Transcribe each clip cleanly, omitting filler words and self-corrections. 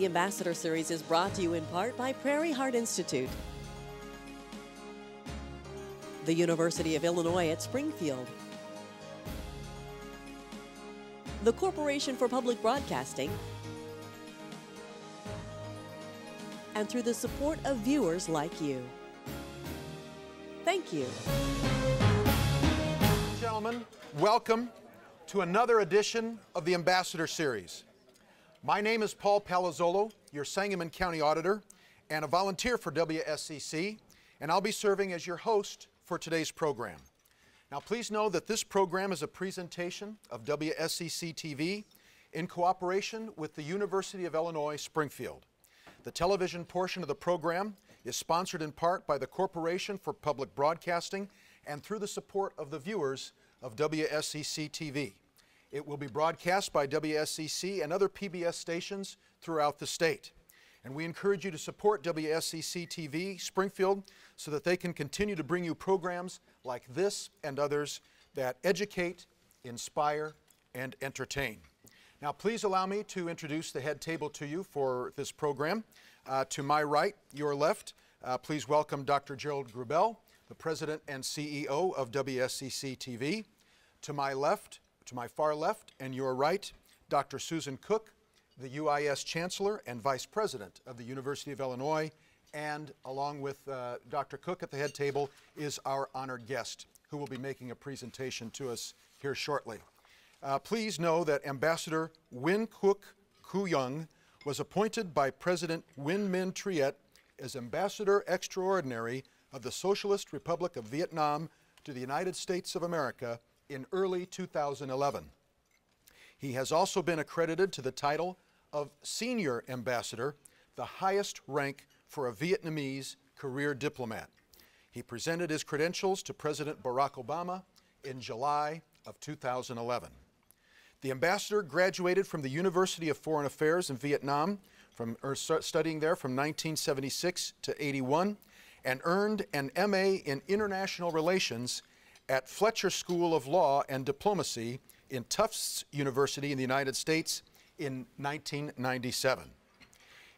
The Ambassador Series is brought to you in part by Prairie Heart Institute, the University of Illinois at Springfield, the Corporation for Public Broadcasting, and through the support of viewers like you. Thank you. Gentlemen, welcome to another edition of the Ambassador Series. My name is Paul Palazzolo, your Sangamon County Auditor and a volunteer for WSCC, and I'll be serving as your host for today's program. Now please know that this program is a presentation of WSCC TV in cooperation with the University of Illinois, Springfield. The television portion of the program is sponsored in part by the Corporation for Public Broadcasting and through the support of the viewers of WSCC TV. It will be broadcast by WSCC and other PBS stations throughout the state. And we encourage you to support WSCC TV Springfield so that they can continue to bring you programs like this and others that educate, inspire, and entertain. Now please allow me to introduce the head table to you for this program. To my right, your left, please welcome Dr. Gerald Grubel, the President and CEO of WSCC TV. To my left, to my far left and your right, Dr. Susan Cook, the UIS Chancellor and Vice President of the University of Illinois, and along with Dr. Cook at the head table is our honored guest who will be making a presentation to us here shortly. Please know that Ambassador Nguyen Cuong was appointed by President Nguyen Minh Triet as Ambassador Extraordinary of the Socialist Republic of Vietnam to the United States of America in early 2011. He has also been accredited to the title of Senior Ambassador, the highest rank for a Vietnamese career diplomat. He presented his credentials to President Barack Obama in July of 2011. The ambassador graduated from the University of Foreign Affairs in Vietnam, studying there from 1976 to 81, and earned an MA in International Relations at Fletcher School of Law and Diplomacy in Tufts University in the United States in 1997.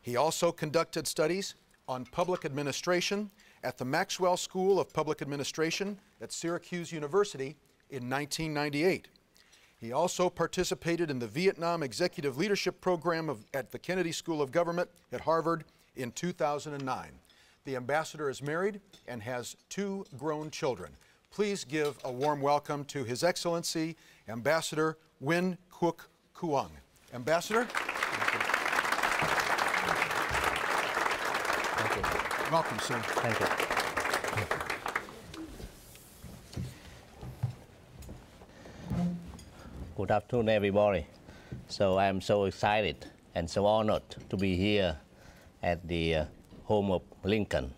He also conducted studies on public administration at the Maxwell School of Public Administration at Syracuse University in 1998. He also participated in the Vietnam Executive Leadership Program at the Kennedy School of Government at Harvard in 2009. The ambassador is married and has 2 grown children. Please give a warm welcome to His Excellency, Ambassador Nguyen Cuong. Ambassador. Thank you. Welcome, sir. Thank you. Good afternoon, everybody. So I'm so excited and so honored to be here at the home of Lincoln,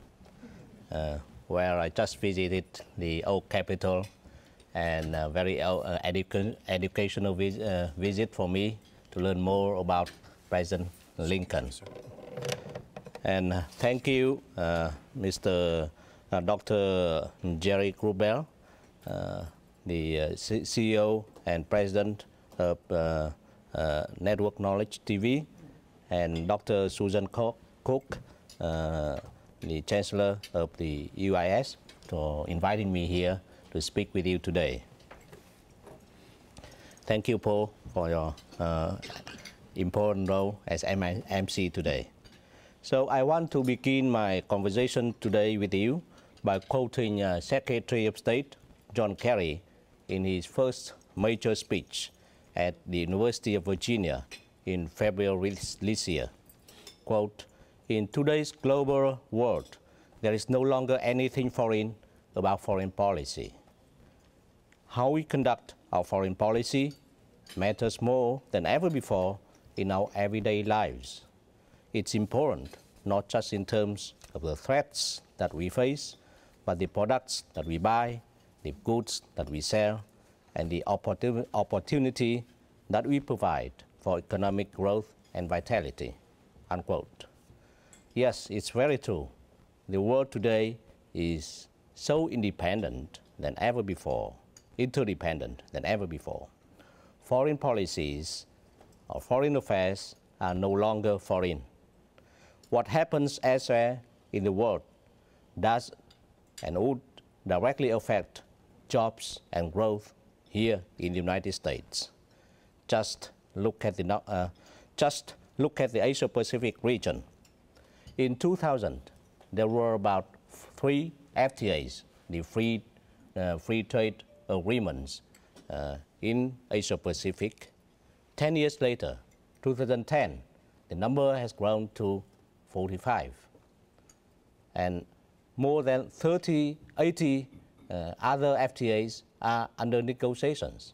where I just visited the old Capitol, and a very educational visit for me to learn more about President Lincoln. And thank you, Mr. Dr. Jerry Grubel, the CEO and President of Network Knowledge TV, and Dr. Susan Cook, the Chancellor of the UIS, for inviting me here to speak with you today. Thank you, Paul, for your important role as MC today. So I want to begin my conversation today with you by quoting Secretary of State John Kerry in his first major speech at the University of Virginia in February this year. Quote, "In today's global world, there is no longer anything foreign about foreign policy. How we conduct our foreign policy matters more than ever before in our everyday lives. It's important not just in terms of the threats that we face, but the products that we buy, the goods that we sell, and the opportunity that we provide for economic growth and vitality." Unquote. Yes, it's very true. The world today is so independent than ever before, interdependent than ever before. Foreign policies or foreign affairs are no longer foreign what happens elsewhere in the world does and would directly affect jobs and growth here in the United States. Just look at the Asia-Pacific region. In 2000, there were about 3 FTAs, the free trade agreements in Asia-Pacific. 10 years later, 2010, the number has grown to 45. And more than 80 other FTAs are under negotiations.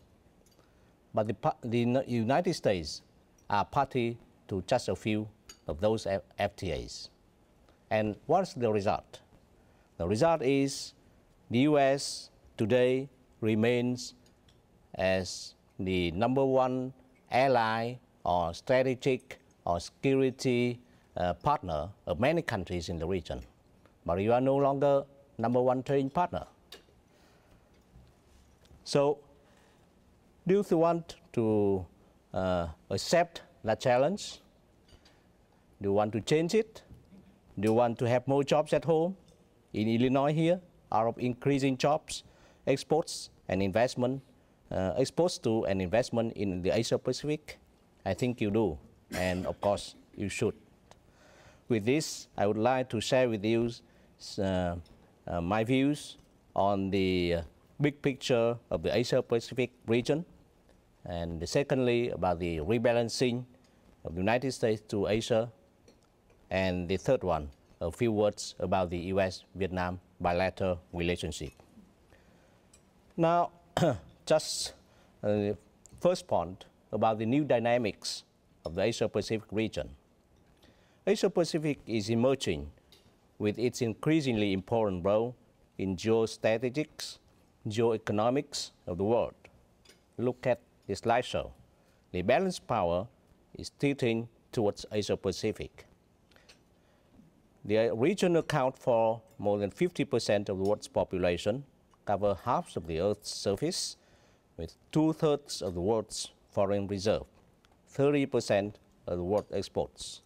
But the United States are party to just a few of those FTAs. And what's the result? The result is the US today remains as the #1 ally or strategic or security partner of many countries in the region. But you are no longer #1 trading partner. So, do you want to accept that challenge? Do you want to change it? Do you want to have more jobs at home? In Illinois here, out of increasing jobs, exports and investment, exposed to an investment in the Asia-Pacific? I think you do, and of course you should. With this, I would like to share with you my views on the big picture of the Asia-Pacific region, and secondly about the rebalancing of the United States to Asia, and the third one, a few words about the US-Vietnam bilateral relationship. Now, just first point about the new dynamics of the Asia-Pacific region. Asia-Pacific is emerging with its increasingly important role in geostrategics, geoeconomics of the world. Look at the slideshow. The balance power is tilting towards Asia-Pacific. The region accounts for more than 50% of the world's population, cover half of the Earth's surface, with 2/3 of the world's foreign reserve, 30% of the world exports.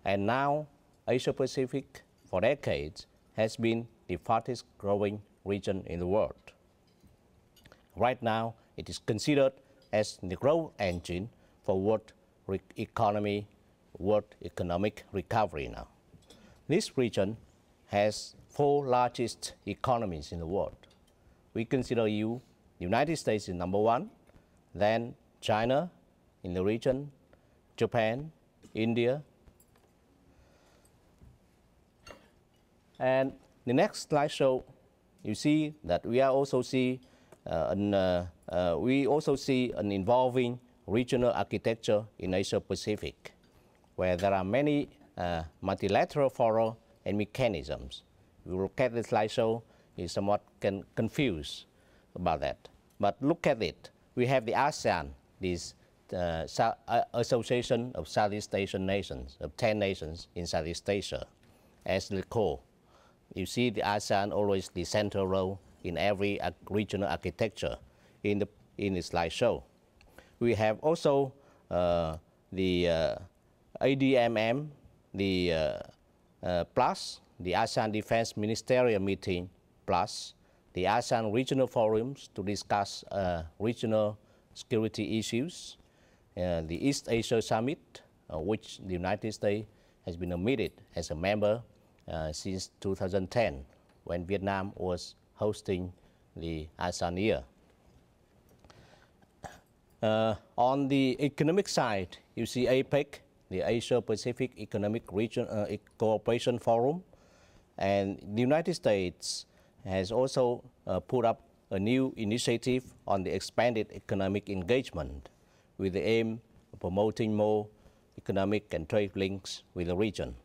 And now, Asia-Pacific, for decades, has been the fastest growing region in the world. Right now, it is considered as the growth engine for world economic recovery now. This region has 4 largest economies in the world. We consider the United States is #1, then China in the region, Japan, India. And the next slide show, you see that we also see an evolving regional architecture in Asia-Pacific, where there are many multilateral fora and mechanisms. You look at the slideshow, you're somewhat confused about that. But look at it. We have the ASEAN, this Association of Southeast Asian Nations, of 10 nations in Southeast Asia, as the core. You see the ASEAN always the central role in every regional architecture in the slideshow. We have also the ADMM, the plus the ASEAN Defense Ministerial Meeting, plus the ASEAN Regional Forums to discuss regional security issues, the East Asia Summit, which the United States has been admitted as a member since 2010, when Vietnam was hosting the ASEAN year. On the economic side, you see APEC, the Asia-Pacific Economic Region Cooperation Forum, and the United States has also put up a new initiative on the expanded economic engagement with the aim of promoting more economic and trade links with the region.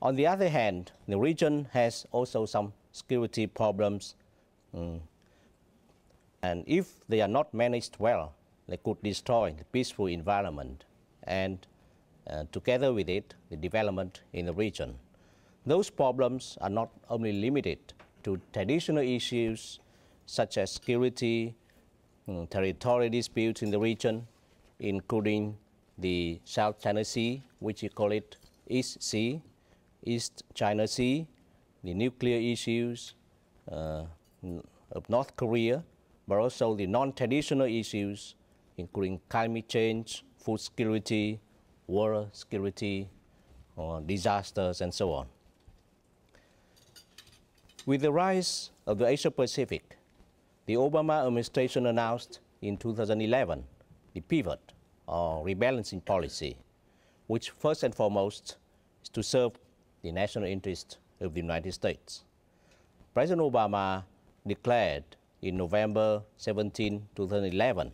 On the other hand, the region has also some security problems, and if they are not managed well, they could destroy the peaceful environment and together with it, the development in the region. Those problems are not only limited to traditional issues such as security, territorial disputes in the region, including the South China Sea, which you call it East Sea, East China Sea, the nuclear issues of North Korea, but also the non-traditional issues, including climate change, food security, water security, disasters, and so on. With the rise of the Asia-Pacific, the Obama administration announced in 2011 the pivot or rebalancing policy, which first and foremost is to serve the national interest of the United States. President Obama declared in November 17, 2011,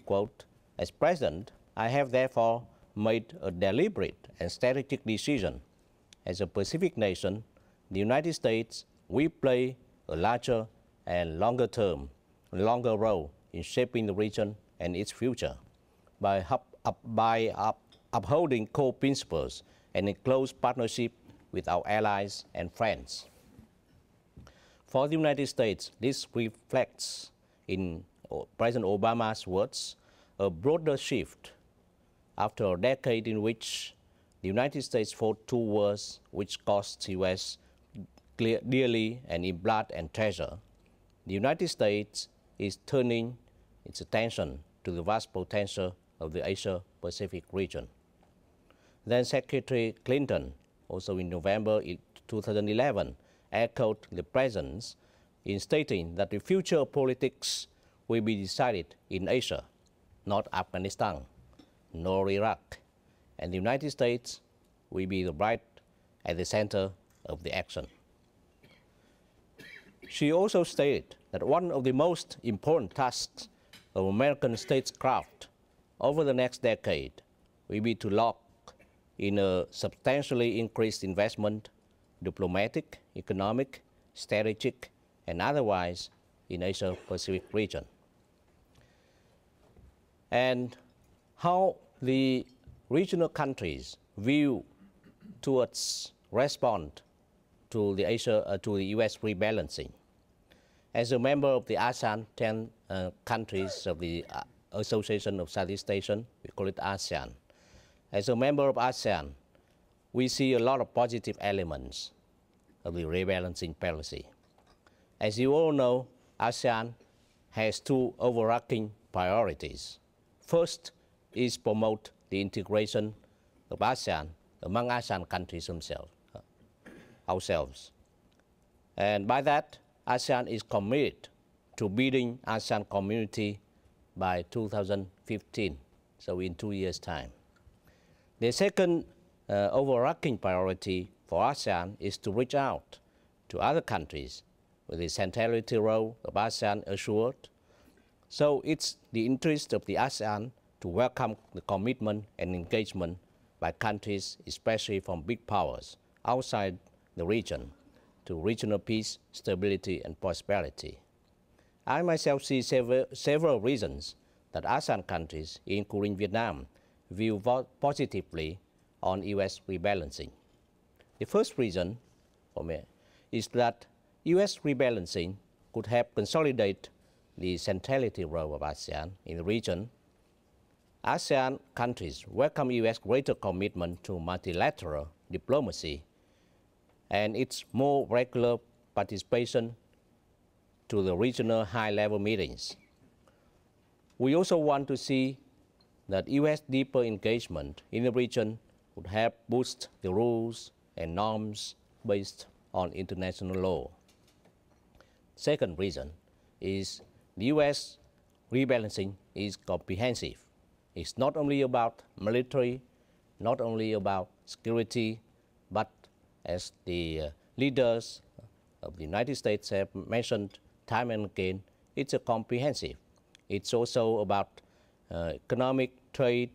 quote, "As President, I have therefore made a deliberate and strategic decision. As a Pacific nation, the United States will play a larger and longer role in shaping the region and its future by upholding core principles and in close partnership with our allies and friends." For the United States, this reflects, in President Obama's words, a broader shift after a decade in which the United States fought two wars which cost the U.S. dearly and in blood and treasure. The United States is turning its attention to the vast potential of the Asia-Pacific region. Then Secretary Clinton, also in November 2011, echoed the President's in stating that the future of politics will be decided in Asia, not Afghanistan, nor Iraq, and the United States will be right at the center of the action. She also stated that one of the most important tasks of American statecraft over the next decade will be to lock in a substantially increased investment, diplomatic, economic, strategic, and otherwise in Asia-Pacific region. And how the regional countries view towards respond to the U.S. rebalancing. As a member of the ASEAN 10 countries of the Association of Southeast Asian, we call it ASEAN. As a member of ASEAN, we see a lot of positive elements of the rebalancing policy. As you all know, ASEAN has two overarching priorities. First is promote the integration of ASEAN among ASEAN countries ourselves. And by that, ASEAN is committed to building ASEAN community by 2015, so in 2 years' time. The second overarching priority for ASEAN is to reach out to other countries with the centrality role of ASEAN assured. So it's the interest of the ASEAN to welcome the commitment and engagement by countries, especially from big powers outside the region, to regional peace, stability, and prosperity. I myself see several reasons that ASEAN countries, including Vietnam, view positively on U.S. rebalancing. The first reason for me is that U.S. rebalancing could help consolidate the centrality role of ASEAN in the region. ASEAN countries welcome U.S. greater commitment to multilateral diplomacy and its more regular participation to the regional high-level meetings. We also want to see that U.S. deeper engagement in the region would help boost the rules and norms based on international law. Second reason is the U.S. rebalancing is comprehensive. It's not only about military, not only about security, but as the leaders of the United States have mentioned time and again, it's a comprehensive. It's also about economic, trade,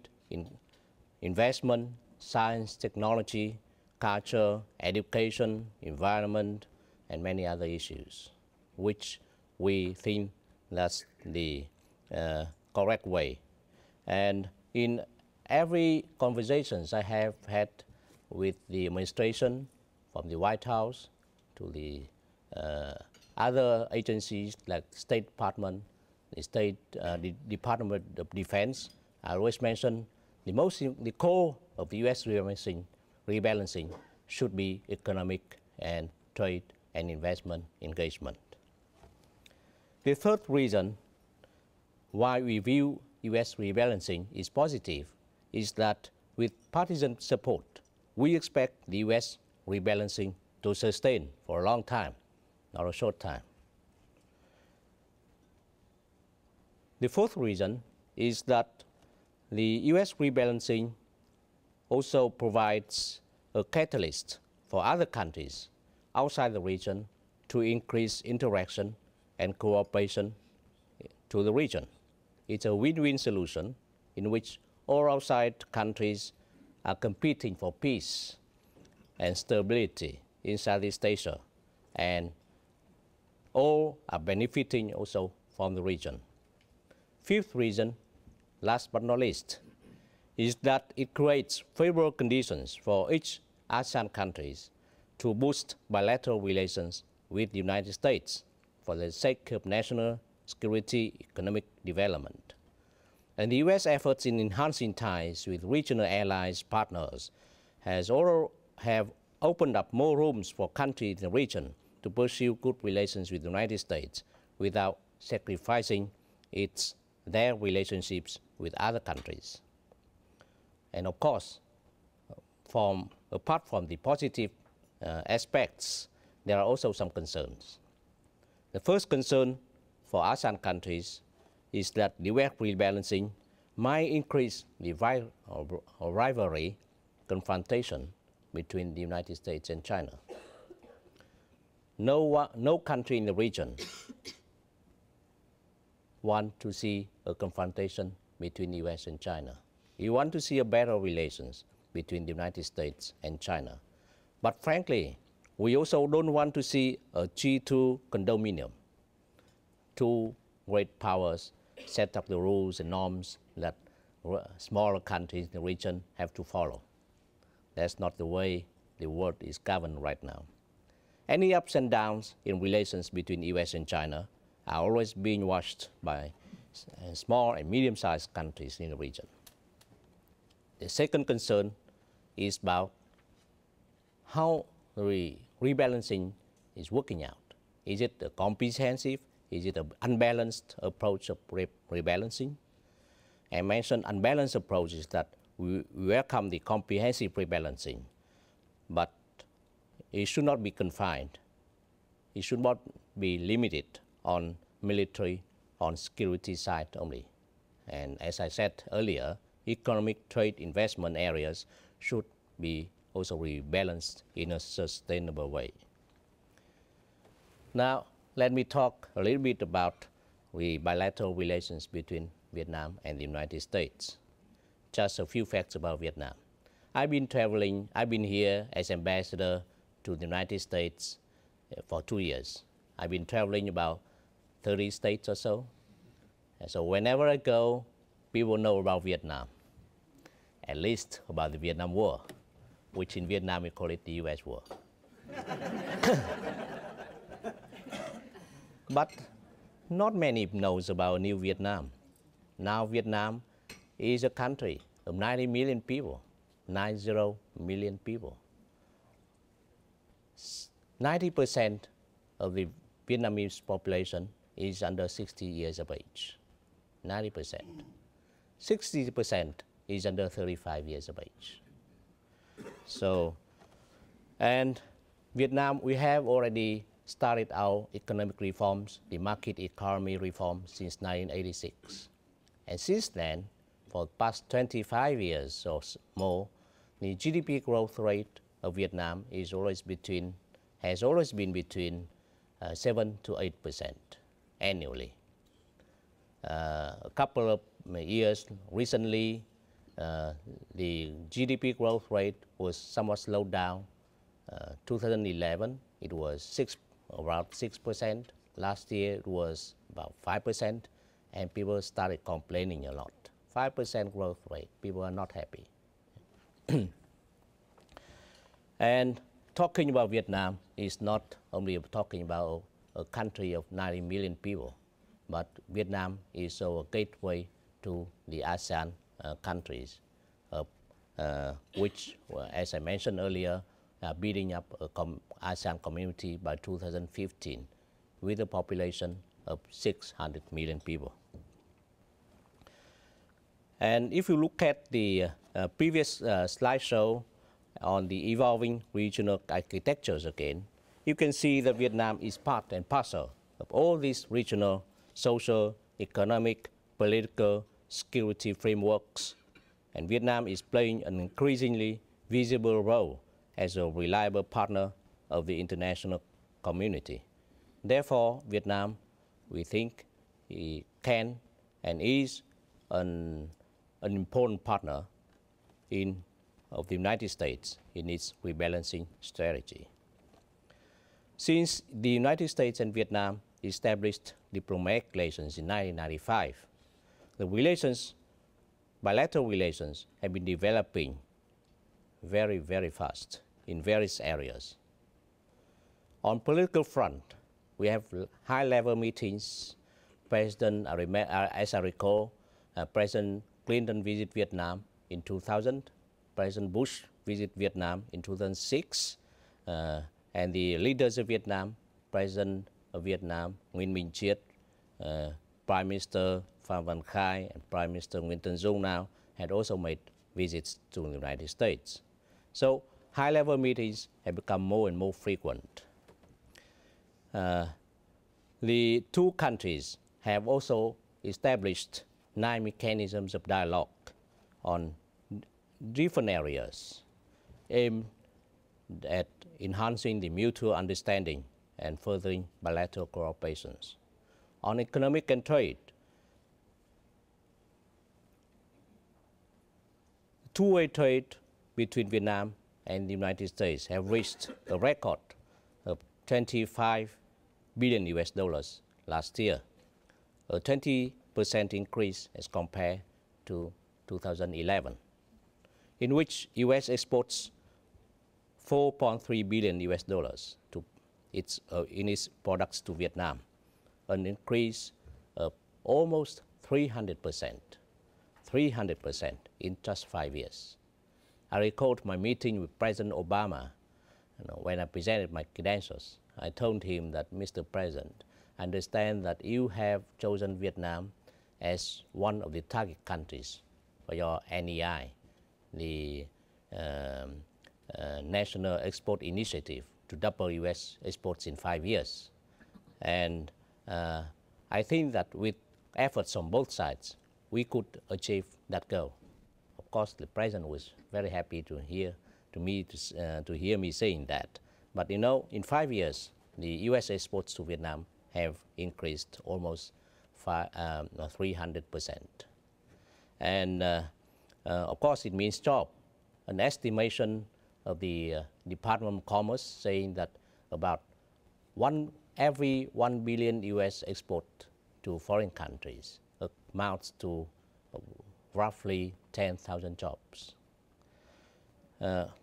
investment, science, technology, culture, education, environment, and many other issues, which we think that's the correct way. And in every conversations I have had with the administration, from the White House to the other agencies like State Department, the Department of Defense, I always mention the core of the U.S. rebalancing should be economic and trade and investment engagement. The third reason why we view U.S. rebalancing is positive is that with partisan support, we expect the U.S. rebalancing to sustain for a long time, not a short time. The fourth reason is that the U.S. rebalancing also provides a catalyst for other countries outside the region to increase interaction and cooperation to the region. It's a win-win solution in which all outside countries are competing for peace and stability in Southeast Asia, and all are benefiting also from the region. Fifth reason, last but not least, is that it creates favorable conditions for each ASEAN countries to boost bilateral relations with the United States for the sake of national security, economic development. And the U.S. efforts in enhancing ties with regional allies partners have opened up more rooms for countries in the region to pursue good relations with the United States without sacrificing their relationships with other countries. And of course, apart from the positive aspects, there are also some concerns. The first concern for ASEAN countries is that the U.S. rebalancing might increase the rivalry, confrontation between the United States and China. No country in the region wants to see a confrontation between the U.S. and China. We want to see a better relations between the United States and China. But frankly, we also don't want to see a G2 condominium. Two great powers set up the rules and norms that smaller countries in the region have to follow. That's not the way the world is governed right now. Any ups and downs in relations between U.S. and China are always being watched by small and medium-sized countries in the region. The second concern is about how the rebalancing is working out. Is it a comprehensive? Is it an unbalanced approach of rebalancing? I mentioned unbalanced approach is that we welcome the comprehensive rebalancing, but it should not be confined. It should not be limited on military, on security side only. And as I said earlier, economic, trade, investment areas should be also rebalanced in a sustainable way. Now, let me talk a little bit about the bilateral relations between Vietnam and the United States. Just a few facts about Vietnam. I've been here as ambassador to the United States for 2 years. I've been traveling about 30 states or so. And so whenever I go, people know about Vietnam, at least about the Vietnam War, which in Vietnam we call it the US War. But not many knows about New Vietnam. Now Vietnam is a country of 90 million people, 90 million people. 90% of the Vietnamese population is under 60 years of age, 90%. 60% is under 35 years of age. So, and Vietnam, we have already started our economic reforms, the market economy reform since 1986. And since then, for the past 25 years or more, the GDP growth rate of Vietnam has always been between 7 to 8% annually. A couple of years recently, the GDP growth rate was somewhat slowed down. 2011, it was around 6%. Last year, it was about 5%, and people started complaining a lot. 5% growth rate, people are not happy. And talking about Vietnam is not only talking about a country of 90 million people, but Vietnam is also a gateway to the ASEAN countries. which, as I mentioned earlier, are building up a ASEAN community by 2015 with a population of 600 million people. And if you look at the previous slideshow on the evolving regional architectures again, you can see that Vietnam is part and parcel of all these regional, social, economic, political, security frameworks, and Vietnam is playing an increasingly visible role as a reliable partner of the international community. Therefore, Vietnam, we think, can and is an important partner of the United States in its rebalancing strategy. Since the United States and Vietnam established diplomatic relations in 1995, the bilateral relations have been developing very, very fast in various areas. On political front, we have high-level meetings. As I recall, President Clinton visited Vietnam in 2000, President Bush visited Vietnam in 2006, and the leaders of Vietnam, President of Vietnam Nguyen Prime Minister Pham Văn Khai and Prime Minister Nguyen now had also made visits to the United States. So high-level meetings have become more and more frequent. The two countries have also established 9 mechanisms of dialogue on different areas aimed at enhancing the mutual understanding and furthering bilateral cooperation. On economic and trade, two-way trade between Vietnam and the United States have reached a record of 25 billion US dollars last year, a 20% increase as compared to 2011, in which US exports 4.3 billion US dollars in its products to Vietnam, an increase of almost 300% in just 5 years. I recalled my meeting with President Obama. When I presented my credentials, I told him that, Mr. President, I understand that you have chosen Vietnam as one of the target countries for your NEI, the National Export Initiative, to double U.S. exports in 5 years. And I think that with efforts on both sides, we could achieve that goal. Of course, the President was very happy to hear me saying that. But in 5 years, the U.S. exports to Vietnam have increased almost 300%. And of course, it means job. An estimation of the Department of Commerce saying that about every 1 billion U.S. export to foreign countries amounts to roughly 10,000 jobs.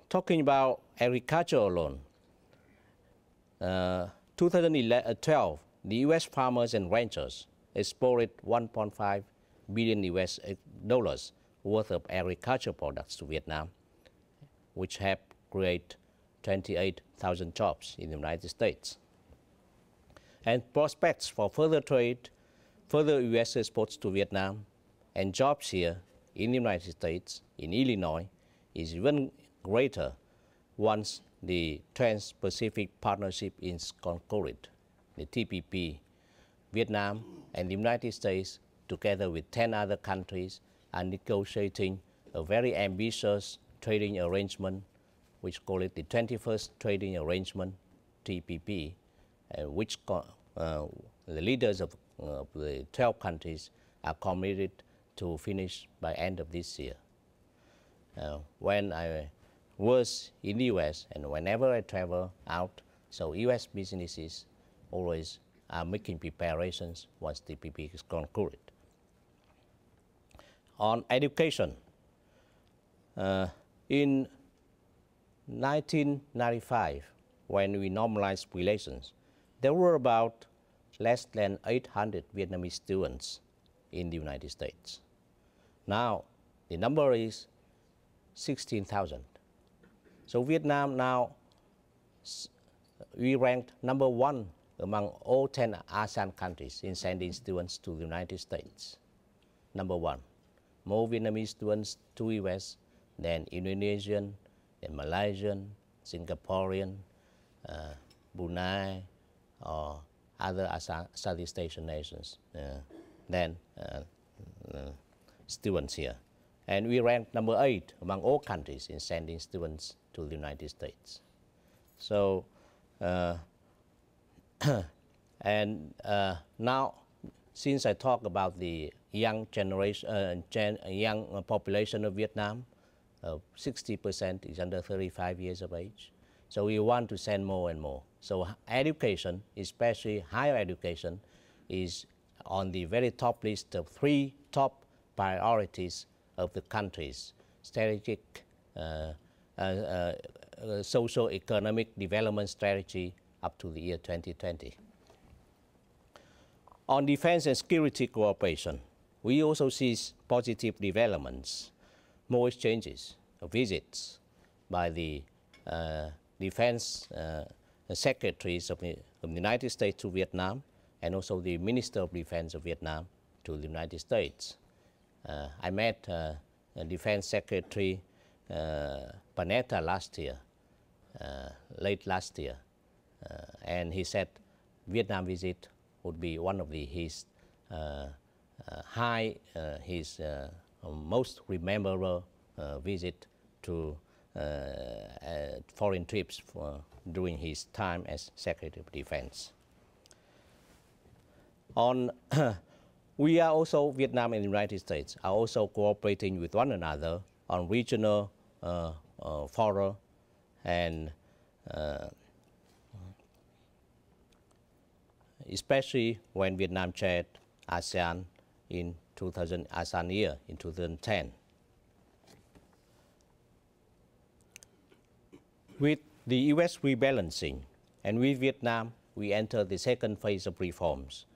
Talking about agriculture alone, 2012, the U.S. farmers and ranchers exported 1.5 billion U.S. dollars worth of agriculture products to Vietnam, which have created 28,000 jobs in the United States. And prospects for further trade, further U.S. exports to Vietnam, and jobs here in the United States, in Illinois, is even greater once the Trans-Pacific Partnership is concluded, the TPP. Vietnam and the United States, together with 10 other countries, are negotiating a very ambitious trading arrangement, which call it the 21st Trading Arrangement, TPP, which the leaders of the 12 countries are committed to finish by end of this year. When I was in the U.S. and whenever I travel out, so U.S. businesses always are making preparations once the TPP is concluded. On education, in 1995, when we normalized relations, there were about less than 800 Vietnamese students in the United States. Now, the number is 16,000. So Vietnam now, we ranked number 1 among all 10 ASEAN countries in sending students to the United States. Number 1. More Vietnamese students to US than Indonesian, than Malaysian, Singaporean, Brunei, or other Southeast Asian nations than students here. And we ranked number 8 among all countries in sending students to the United States. So, now, since I talk about the young generation, young population of Vietnam, 60% is under 35 years of age. So we want to send more and more. So education, especially higher education, is on the very top list of 3 top priorities of the country's strategic socio-economic development strategy up to the year 2020. On defense and security cooperation, we also see positive developments, more exchanges, visits by the defense secretaries of the United States to Vietnam, and also the Minister of Defense of Vietnam to the United States. I met Defense Secretary Panetta last year, late last year, and he said Vietnam visit would be one of his most memorable visit to foreign trips during his time as Secretary of Defense. We are also, Vietnam and the United States are also cooperating with one another on regional fora, and especially when Vietnam chaired ASEAN in ASEAN year in 2010. With the US rebalancing, and with Vietnam, we enter the second phase of reforms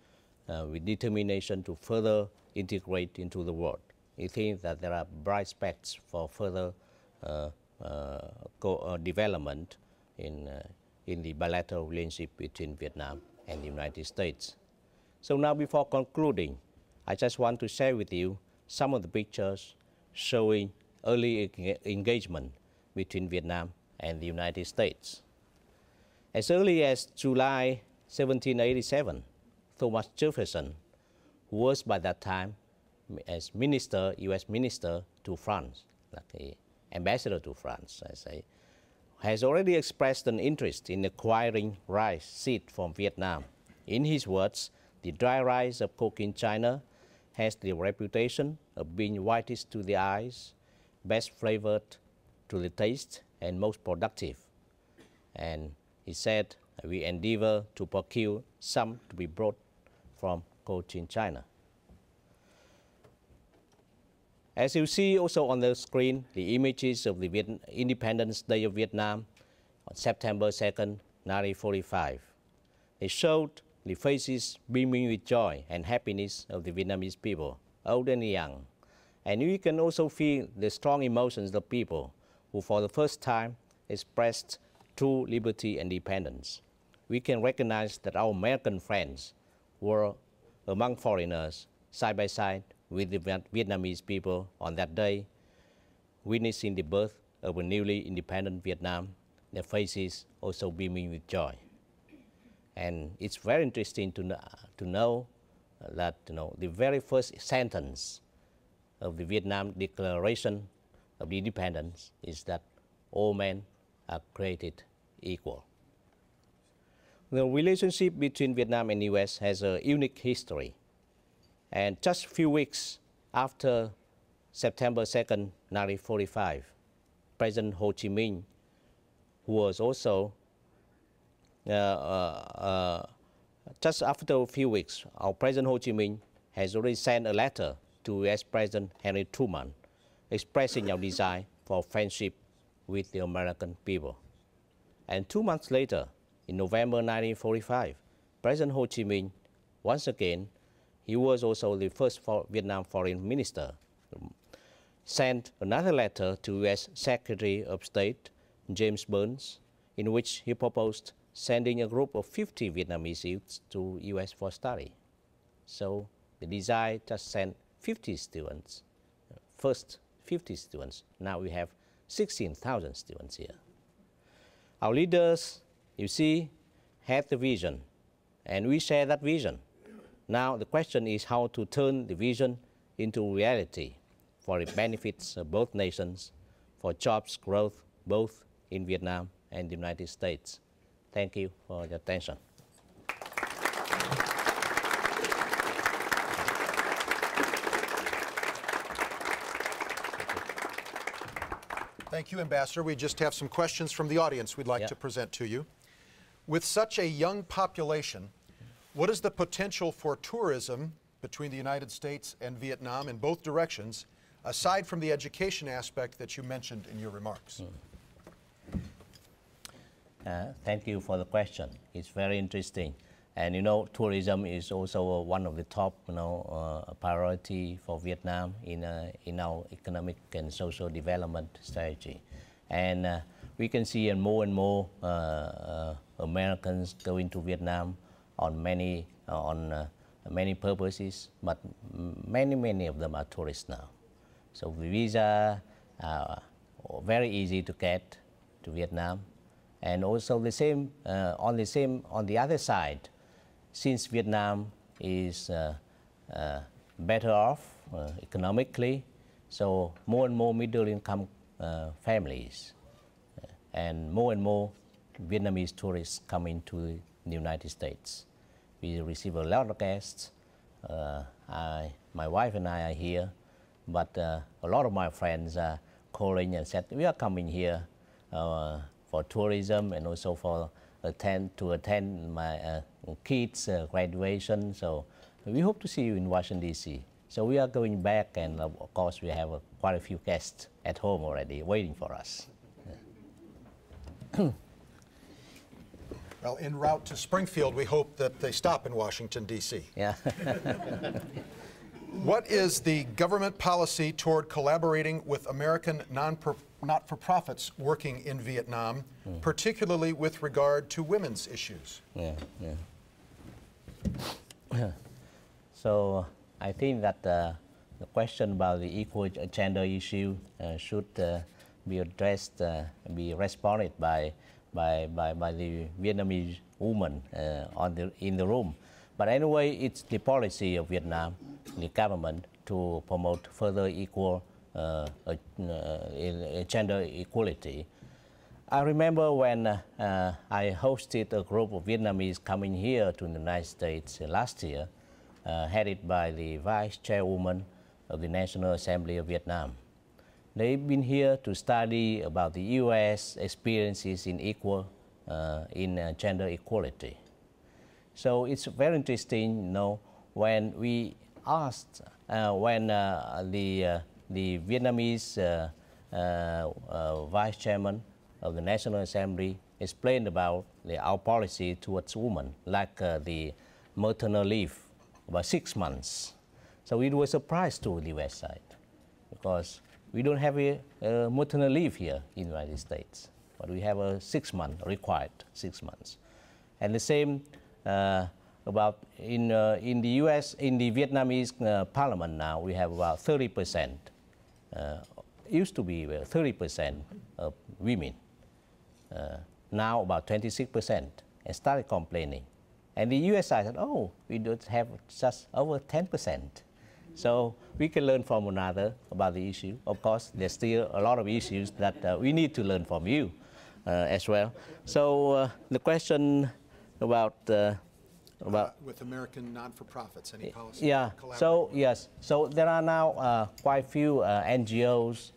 with determination to further integrate into the world. We think that there are bright specks for further development in the bilateral relationship between Vietnam and the United States. So now, before concluding, I just want to share with you some of the pictures showing early engagement between Vietnam and the United States. As early as July 1787, Thomas Jefferson, who was by that time as minister, US minister to France, like the ambassador to France, I say, has already expressed an interest in acquiring rice seed from Vietnam. In his words, the dry rice of Quoc in China has the reputation of being whitest to the eyes, best flavored to the taste, and most productive. And he said, we endeavor to procure some to be brought from Quoc in China. As you see also on the screen, the images of the Independence Day of Vietnam on September 2nd, 1945. They showed the faces beaming with joy and happiness of the Vietnamese people, old and young. And you can also feel the strong emotions of people who for the first time expressed true liberty and independence. We can recognize that our American friends were among foreigners, side by side with the Vietnamese people on that day, witnessing the birth of a newly independent Vietnam, their faces also beaming with joy. And it's very interesting to know that the very first sentence of the Vietnam Declaration of Independence is that all men are created equal. The relationship between Vietnam and the US has a unique history. And just a few weeks after September 2nd, 1945, President Ho Chi Minh, who was also, just after a few weeks, our President Ho Chi Minh has already sent a letter to US President Henry Truman expressing our desire for friendship with the American people. And 2 months later, in November 1945, President Ho Chi Minh, once again, he was also the first Vietnam foreign minister, sent another letter to U.S. Secretary of State James Burns, in which he proposed sending a group of 50 Vietnamese youths to U.S. for study. So the desire just sent 50 students, first 50 students. Now we have 16,000 students here. Our leaders, you see, had the vision, and we share that vision. Now the question is how to turn the vision into reality for the benefits of both nations, for jobs growth both in Vietnam and the United States. Thank you for your attention. Thank you, Ambassador. We just have some questions from the audience we'd like to present to you. With such a young population, what is the potential for tourism between the United States and Vietnam in both directions, aside from the education aspect that you mentioned in your remarks? Thank you for the question. It's very interesting. And you know, tourism is also one of the top priority for Vietnam in our economic and social development strategy. And we can see more and more Americans going to Vietnam on many purposes, but many of them are tourists now. So the visa are very easy to get to Vietnam, and also the same on the other side, since Vietnam is better off economically, so more and more middle-income families and more Vietnamese tourists coming to the United States. We receive a lot of guests. My wife and I are here, but a lot of my friends are calling and said, we are coming here for tourism and also for attend my kids' graduation. So we hope to see you in Washington, D.C. So we are going back, and of course we have quite a few guests at home already waiting for us. Well, en route to Springfield, we hope that they stop in Washington, D.C. Yeah. What is the government policy toward collaborating with American not-for-profits working in Vietnam, particularly with regard to women's issues? So I think that the question about the equal gender issue should be addressed, be responded by the Vietnamese woman in the room. But anyway, it's the policy of Vietnam, the government, to promote further equal gender equality. I remember when I hosted a group of Vietnamese coming here to the United States last year, headed by the Vice Chairwoman of the National Assembly of Vietnam. They've been here to study about the U.S. experiences in gender equality. So it's very interesting, you know, when we asked, when the Vietnamese Vice Chairman of the National Assembly explained about our policy towards women, like the maternal leave, about 6 months. So it was a surprise to the West side, because we don't have a maternal leave here in the United States, but we have a 6 month, required 6 months. And the same about in the U.S., in the Vietnamese parliament now, we have about 30%. Used to be 30% of women. Now about 26%, and started complaining. And the U.S. side said, oh, we don't have just over 10%. So we can learn from one another about the issue. Of course, there's still a lot of issues that we need to learn from you as well. So the question about with American non-for-profits, any policy? Yeah. So yes. So there are now quite few NGOs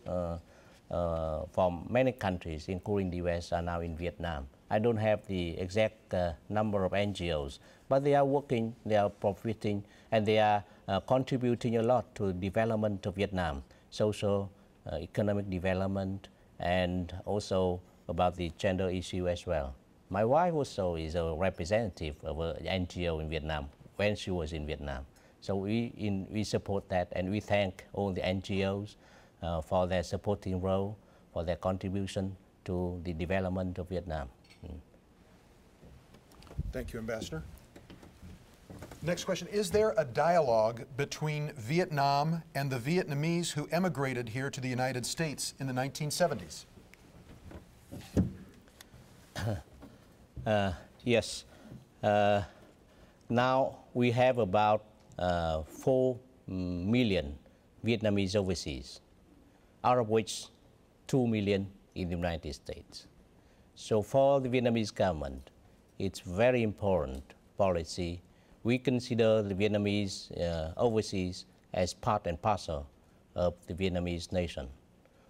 from many countries, including the U.S., are now in Vietnam. I don't have the exact number of NGOs, but they are working, they are profiting, and they are contributing a lot to the development of Vietnam, social, economic development, and also about the gender issue as well. My wife also is a representative of an NGO in Vietnam when she was in Vietnam. So we support that, and we thank all the NGOs for their supporting role, for their contribution to the development of Vietnam. Thank you, Ambassador. Next question, is there a dialogue between Vietnam and the Vietnamese who emigrated here to the United States in the 1970s? Yes. Now we have about 4 million Vietnamese overseas, out of which 2 million in the United States. So for the Vietnamese government, it's very important policy. We consider the Vietnamese overseas as part and parcel of the Vietnamese nation.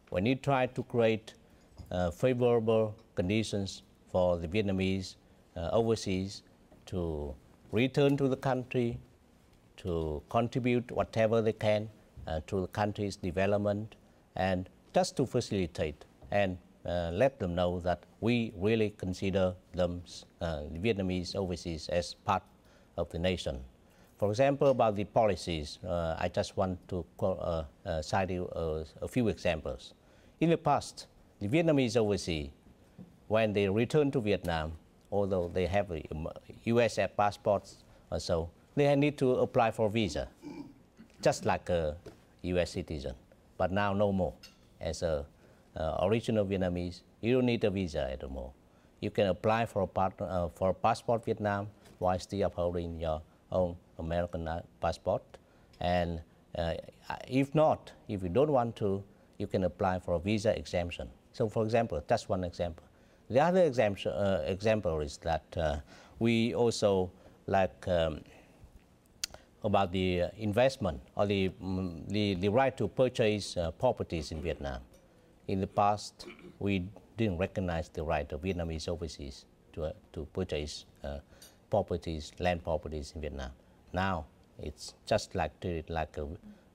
When you try to create favorable conditions for the Vietnamese overseas to return to the country, to contribute whatever they can to the country's development, and just to facilitate and let them know that we really consider them, the Vietnamese overseas, as part of the nation. For example, about the policies, I just want to cite you a few examples. In the past, the Vietnamese overseas, when they return to Vietnam, although they have a US passports or so, they need to apply for visa, just like a US citizen. But now no more. As a original Vietnamese, you don't need a visa anymore. You can apply for a passport Vietnam while still upholding your own American passport. And if not, if you don't want to, you can apply for a visa exemption. So for example, just one example. The other example is that we also like about the investment or the right to purchase properties in Vietnam. In the past, we didn't recognize the right of Vietnamese overseas to purchase properties, land properties in Vietnam. Now, it's just treated like a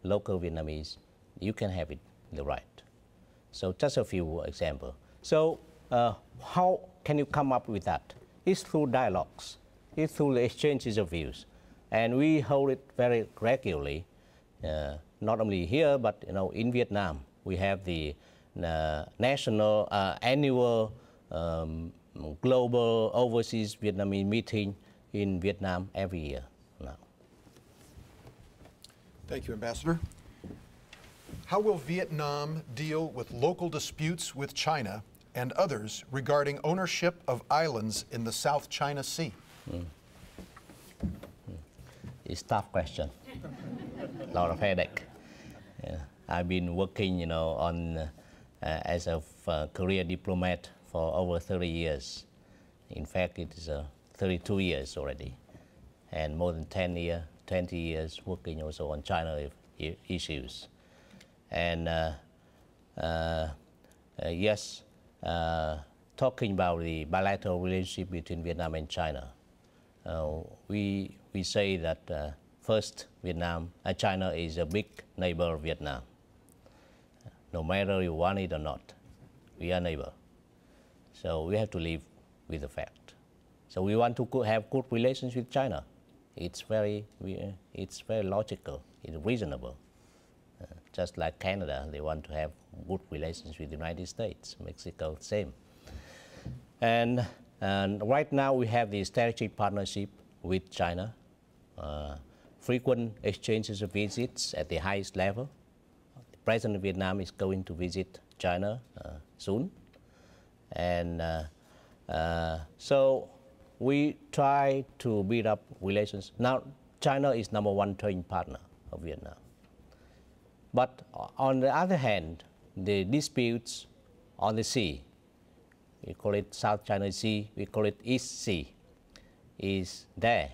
local Vietnamese. You can have it, the right. So just a few examples. So how can you come up with that? It's through dialogues. It's through the exchanges of views. And we hold it very regularly, not only here, but in Vietnam. We have the national annual global overseas Vietnamese meeting in Vietnam every year now. Thank you, Ambassador. How will Vietnam deal with local disputes with China and others regarding ownership of islands in the South China Sea? It's a tough question. A lot of headache. Yeah. I've been working, on as a career diplomat for over 30 years. In fact, it is 32 years already, and more than 20 years working also on China issues. And yes, talking about the bilateral relationship between Vietnam and China, we say that first, China is a big neighbor of Vietnam. No matter you want it or not, we are neighbor. So we have to live with the fact. So we want to have good relations with China. It's very logical, it's reasonable. Just like Canada, they want to have good relations with the United States. Mexico, same. And right now we have the strategic partnership with China, frequent exchanges of visits at the highest level. The President of Vietnam is going to visit China soon. And so we try to build up relations. Now, China is #1 trading partner of Vietnam. But on the other hand, the disputes on the sea, we call it South China Sea, we call it East Sea, is there.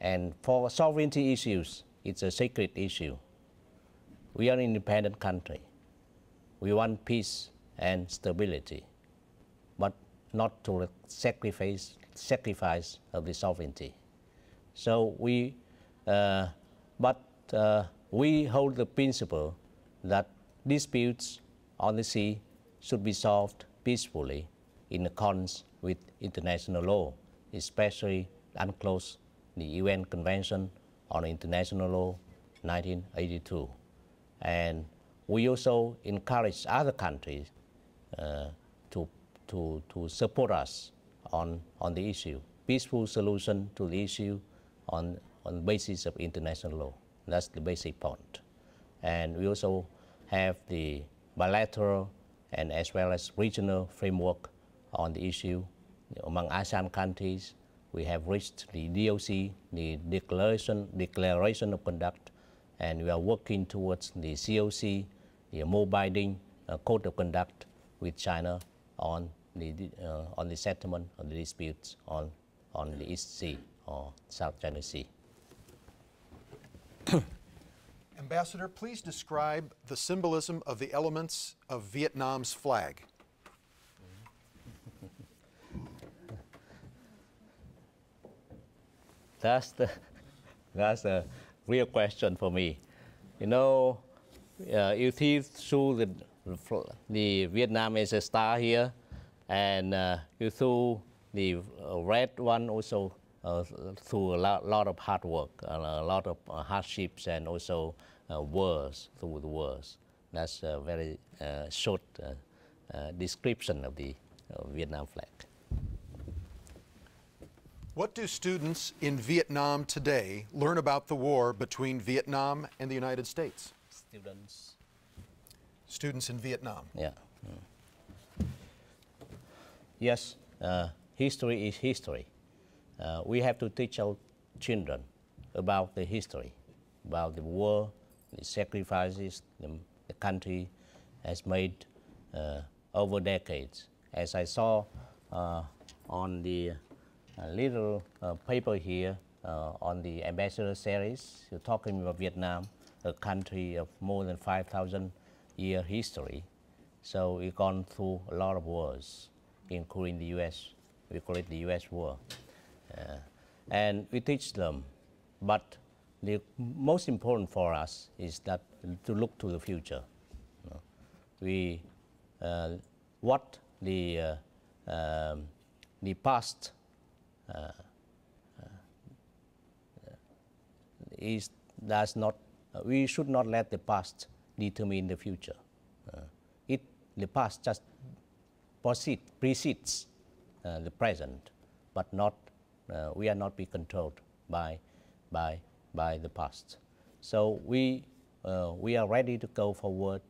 And for sovereignty issues, it's a sacred issue. We are an independent country. We want peace and stability, but not to sacrifice of the sovereignty. So we hold the principle that disputes on the sea should be solved peacefully in accordance with international law, especially UNCLOS, the UN Convention on International Law, 1982. And we also encourage other countries to support us on the issue, peaceful solution to the issue on the basis of international law. That's the basic point. And we also have the bilateral and as well as regional framework on the issue. Among ASEAN countries, we have reached the DOC, the Declaration of Conduct, and we are working towards the COC, the more binding Code of Conduct with China on the settlement of the disputes on the East Sea or South China Sea. Ambassador, please describe the symbolism of the elements of Vietnam's flag. That's a real question for me. You know, you see through the Vietnam is a star here, and you through the red one also through a lot of hard work, a lot of hardships, and also wars through the wars. That's a very short description of the Vietnam flag. What do students in Vietnam today learn about the war between Vietnam and the United States? Students in Vietnam. Yeah. Yes, history is history. We have to teach our children about the history, about the war, the sacrifices the country has made over decades. As I saw on the little paper here on the ambassador series, you're talking about Vietnam, a country of more than 5,000 year history. So we've gone through a lot of wars, including the U.S. We call it the U.S. war. And we teach them, but the most important for us is that to look to the future. What the past does not. We should not let the past determine the future. The past just precedes the present, but not. We are not be controlled by the past. So we are ready to go forward,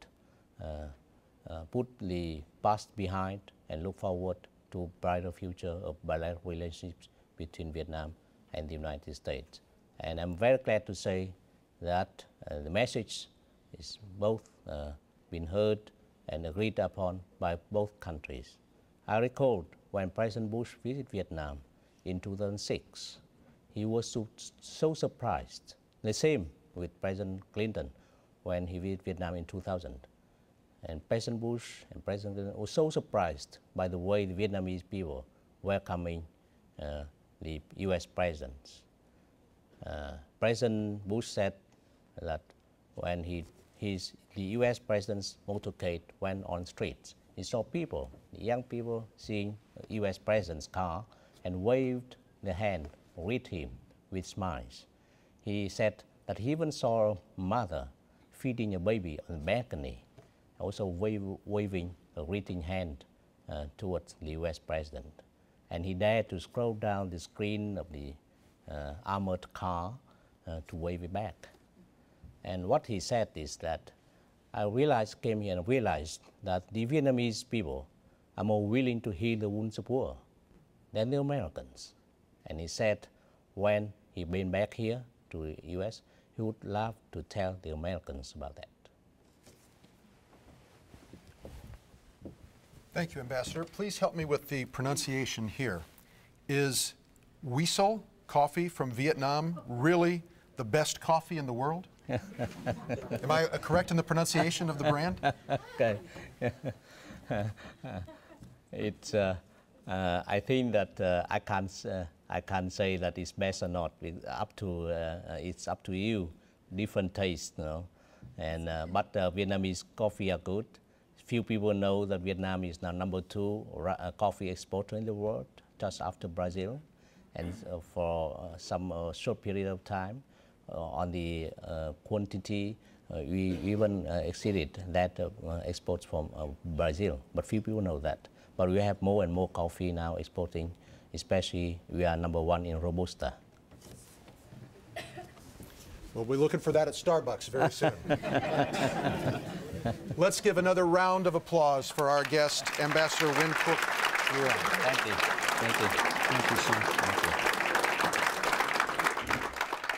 put the past behind, and look forward to a brighter future of bilateral relationships between Vietnam and the United States. And I'm very glad to say that the message is both been heard and agreed upon by both countries. I recall when President Bush visited Vietnam in 2006, he was so surprised. The same with President Clinton when he visited Vietnam in 2000. And President Bush and President Clinton were so surprised by the way the Vietnamese people welcoming the U.S. presidents. President Bush said that when the U.S. president's motorcade went on streets, he saw people, the young people, seeing the U.S. president's car and waved their hand, greet him with smiles. He said that he even saw a mother feeding a baby on the balcony, also waving a greeting hand towards the U.S. president. And he dared to scroll down the screen of the armored car to wave it back. And what he said is that came here and realized that the Vietnamese people are more willing to heal the wounds of war than the Americans. And he said when he been back here to the U.S., he would love to tell the Americans about that. Thank you, Ambassador. Please help me with the pronunciation here. Is Weasel coffee from Vietnam really the best coffee in the world? Am I correct in the pronunciation of the brand? Okay. It's. I think that I can't say that it's best or not. It's up to you. Different tastes, you know. And but Vietnamese coffee are good. Few people know that Vietnam is now #2 coffee exporter in the world, just after Brazil, and for some short period of time, on the quantity We even exceeded that exports from Brazil, but few people know that. But we have more and more coffee now exporting, especially we are #1 in Robusta. We'll be looking for that at Starbucks very soon. Let's give another round of applause for our guest, Ambassador Nguyen. Thank you. Thank you. Thank you, sir. Thank you.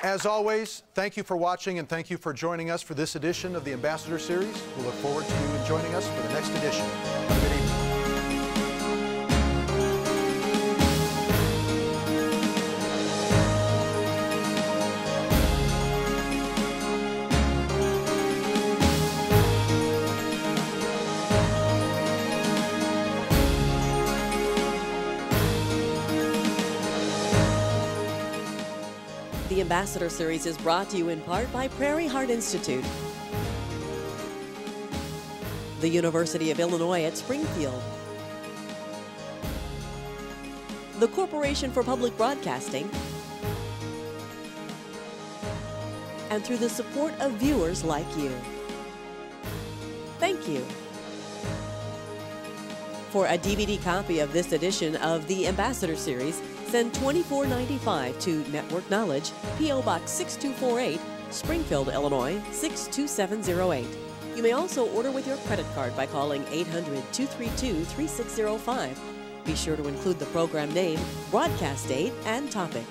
As always, thank you for watching and thank you for joining us for this edition of the Ambassador Series. We look forward to you joining us for the next edition. Have a good evening. The Ambassador Series is brought to you in part by Prairie Heart Institute, the University of Illinois at Springfield, the Corporation for Public Broadcasting, and through the support of viewers like you. Thank you. For a DVD copy of this edition of the Ambassador Series, send $24.95 to Network Knowledge, P.O. Box 6248, Springfield, Illinois 62708. You may also order with your credit card by calling 800-232-3605. Be sure to include the program name, broadcast date, and topic.